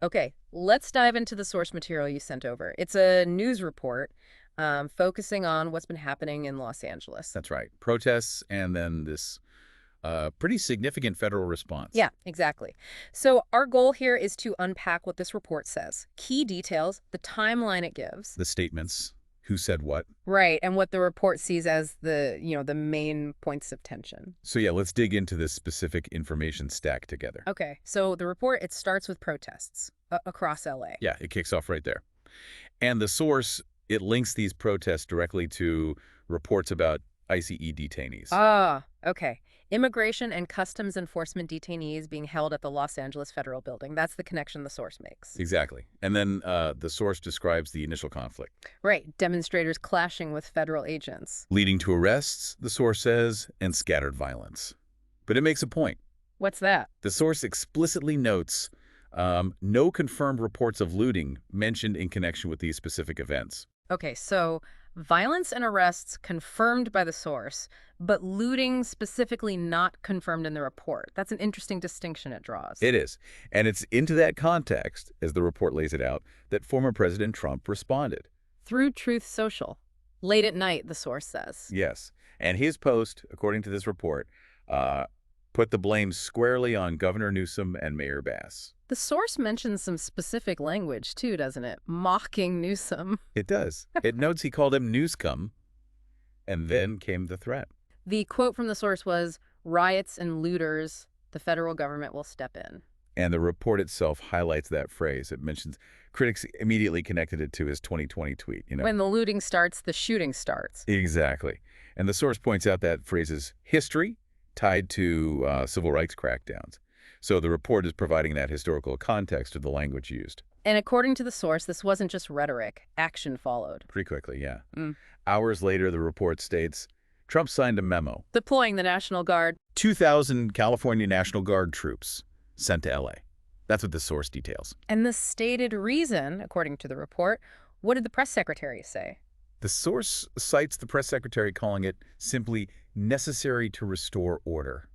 Okay, let's dive into the source material you sent over. It's a news report focusing on what's been happening in Los Angeles. That's right. Protests and then this pretty significant federal response. Yeah, exactly. So our goal here is to unpack what this report says, key details, the timeline it gives. The statements, who said what. Right, and what the report sees as the main points of tension. So yeah, let's dig into this specific information stack together. Okay, so the report, it starts with protests across LA. Yeah, it kicks off right there. And the source, it links these protests directly to reports about ICE detainees. Ah, okay. Immigration and Customs Enforcement detainees being held at the Los Angeles Federal Building. That's the connection the source makes. Exactly. And then the source describes the initial conflict. Right, demonstrators clashing with federal agents. Leading to arrests, the source says, and scattered violence. But it makes a point. What's that? The source explicitly notes no confirmed reports of looting mentioned in connection with these specific events. Okay, so violence and arrests confirmed by the source, but looting specifically not confirmed in the report. That's an interesting distinction it draws. It is. And it's into that context, as the report lays it out, that former President Trump responded. Through Truth Social. Late at night, the source says. Yes. And his post, according to this report, put the blame squarely on Governor Newsom and Mayor Bass. The source mentions some specific language, too, doesn't it? Mocking Newsom. It does. It notes he called him Newscum, and then came the threat. The quote from the source was, "Riots and looters, the federal government will step in." And the report itself highlights that phrase. It mentions critics immediately connected it to his 2020 tweet. When the looting starts, the shooting starts. Exactly. And the source points out that phrase's history tied to civil rights crackdowns. So the report is providing that historical context of the language used. And according to the source, this wasn't just rhetoric. Action followed. Pretty quickly, yeah. Mm. Hours later, the report states, Trump signed a memo. Deploying the National Guard. 2,000 California National Guard troops sent to L.A. That's what the source details. And the stated reason, according to the report, what did the press secretary say? The source cites the press secretary calling it simply necessary to restore order.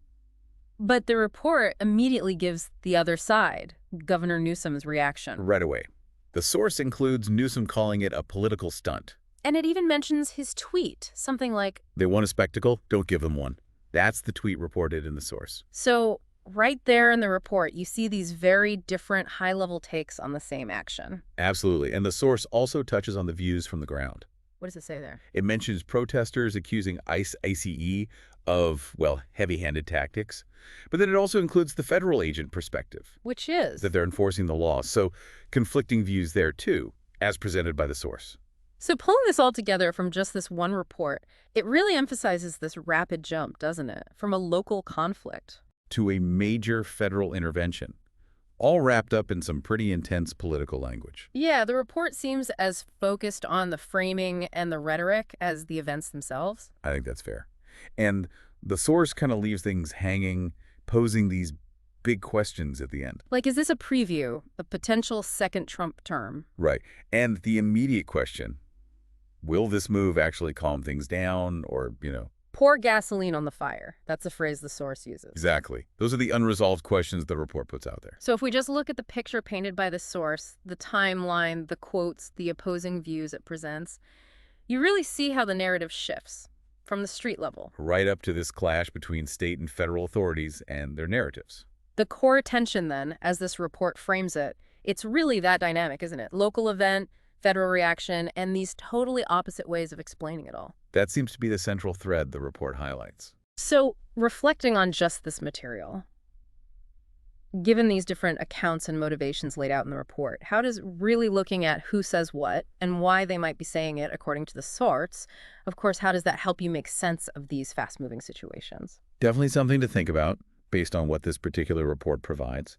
But the report immediately gives the other side, Governor Newsom's reaction. Right away. The source includes Newsom calling it a political stunt. And it even mentions his tweet, something like, "They want a spectacle? Don't give them one." That's the tweet reported in the source. So right there in the report, you see these very different high-level takes on the same action. Absolutely. And the source also touches on the views from the ground. What does it say there? It mentions protesters accusing ICE of, well, heavy-handed tactics. But then it also includes the federal agent perspective. Which is? That they're enforcing the law. So conflicting views there, too, as presented by the source. So pulling this all together from just this one report, it really emphasizes this rapid jump, doesn't it? From a local conflict to a major federal intervention, all wrapped up in some pretty intense political language. Yeah, the report seems as focused on the framing and the rhetoric as the events themselves. I think that's fair. And the source kind of leaves things hanging, posing these big questions at the end. Like, is this a preview, a potential second Trump term? Right. And the immediate question, will this move actually calm things down or, Pour gasoline on the fire. That's a phrase the source uses. Exactly. Those are the unresolved questions the report puts out there. So if we just look at the picture painted by the source, the timeline, the quotes, the opposing views it presents, you really see how the narrative shifts from the street level. Right up to this clash between state and federal authorities and their narratives. The core tension then, as this report frames it, it's really that dynamic, isn't it? Local event, federal reaction, and these totally opposite ways of explaining it all. That seems to be the central thread the report highlights. So, reflecting on just this material, given these different accounts and motivations laid out in the report, how does really looking at who says what and why they might be saying it according to the source, of course, how does that help you make sense of these fast-moving situations? Definitely something to think about based on what this particular report provides.